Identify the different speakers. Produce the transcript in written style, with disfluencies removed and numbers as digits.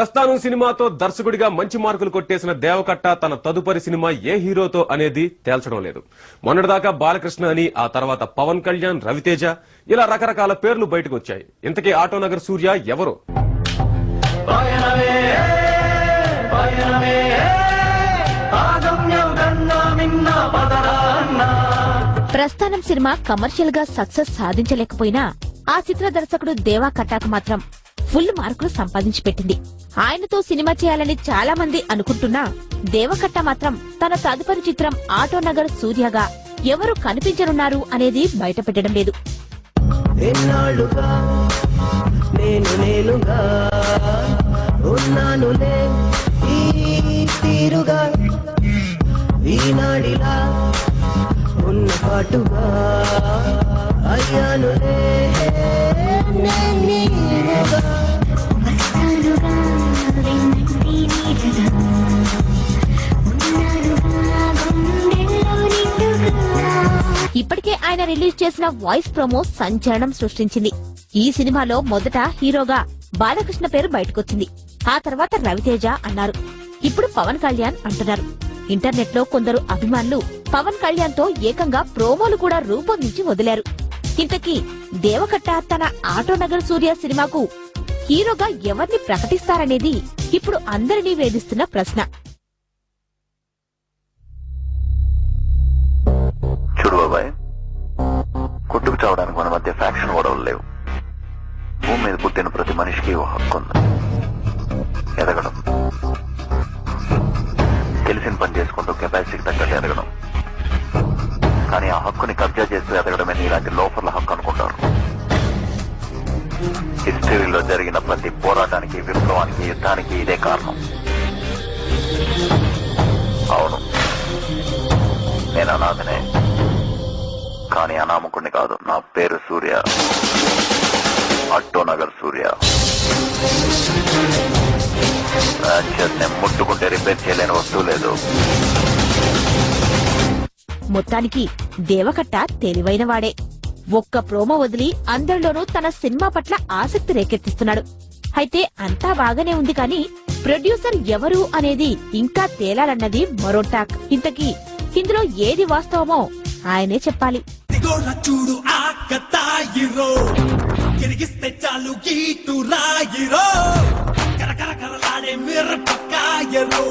Speaker 1: ప్రస్థానం సినిమాతో దర్శకుడిగా మంచి మార్కులు కొట్టేసిన దేవకట్ట తన తదుపరి సినిమా ఏ హీరోతో అనేది తేల్చడం లేదు. మొన్నటిదాకా బాలకృష్ణ అని, ఆ తర్వాత పవన్ కళ్యాణ్, రవితేజ ఇలా రకరకాల పేర్లు బయటకు వచ్చాయి. ఇంతకీ ఆటోనగర్ సూర్య ఎవరు?
Speaker 2: ప్రస్థానం సినిమా కమర్షియల్ గా సక్సెస్ సాధించలేకపోయినా ఆ చిత్ర దర్శకుడు దేవా కట్టాకు మాత్రం ఫుల్ మార్కులు సంపాదించి పెట్టింది. ఆయనతో సినిమా చేయాలని చాలా మంది అనుకుంటున్నా దేవకట్ట మాత్రం తన తదుపరి చిత్రం ఆటోనగర్ సూర్యగా ఎవరు కనిపించనున్నారు అనేది బయట పెట్టడం లేదు. ఇప్పటికే ఆయన రిలీజ్ చేసిన వాయిస్ ప్రోమో సంచలనం సృష్టించింది. ఈ సినిమాలో మొదట హీరోగా బాలకృష్ణ పేరు బయటకొచ్చింది. ఆ తర్వాత రవితేజ అన్నారు. ఇప్పుడు పవన్ కళ్యాణ్ అంటున్నారు. ఇంటర్నెట్ లో కొందరు అభిమానులు పవన్ కళ్యాణ్ తో ఏకంగా ప్రోమోలు కూడా రూపొందించి వదిలారు. ఇంతకీ దేవకట్ట తన ఆటోనగర్ సూర్య సినిమాకు హీరోగా ఎవరిని ప్రకటిస్తారనేది ఇప్పుడు అందరినీ వేధిస్తున్న ప్రశ్న.
Speaker 3: చూడు బాబాయ్, కొట్టుకు చావడానికి మన మధ్య ఫ్యాక్షన్ గొడవలు లేవు. భూమి మీద పుట్టిన ప్రతి మనిషికి ఓ హక్కు ఉంది, ఎదగడం, తెలిసిన పని చేసుకుంటూ కెపాసిటీకి తగ్గట్టు ఎదగడం. కానీ ఆ హక్కుని కబ్జా చేస్తూ ఎదగడమే ఇలాంటి లోపల హక్కు అనుకుంటారు. హిస్టరీలో జరిగిన ప్రతి పోరాటానికి, విప్లవానికి, యుద్ధానికి ఇదే కారణం. అవును, నేను అనాథనే, కానీ అనామకుడిని కాదు. నా పేరు సూర్య, ఆటోనగర్ సూర్య. ముట్టుకుంటే రిపేర్ చేయలేని వస్తువు లేదు.
Speaker 2: మొత్తానికి దేవకట్ట తెలివైనవాడే. ఒక్క ప్రోమో వదిలి అందరిలోనూ తన సినిమా పట్ల ఆసక్తి రేకెత్తిస్తున్నాడు. అయితే అంతా బాగానే ఉంది కానీ ప్రొడ్యూసర్ ఎవరు అనేది ఇంకా తేలాలన్నది మరో టాక్. ఇంతకీ ఇందులో ఏది వాస్తవమో ఆయనే చెప్పాలి.
Speaker 4: చూడు ఆకతాయిరో కిరిగిస్తే చాలు గీటు రాయిరో కరకర కరలాడే మిరపకాయరో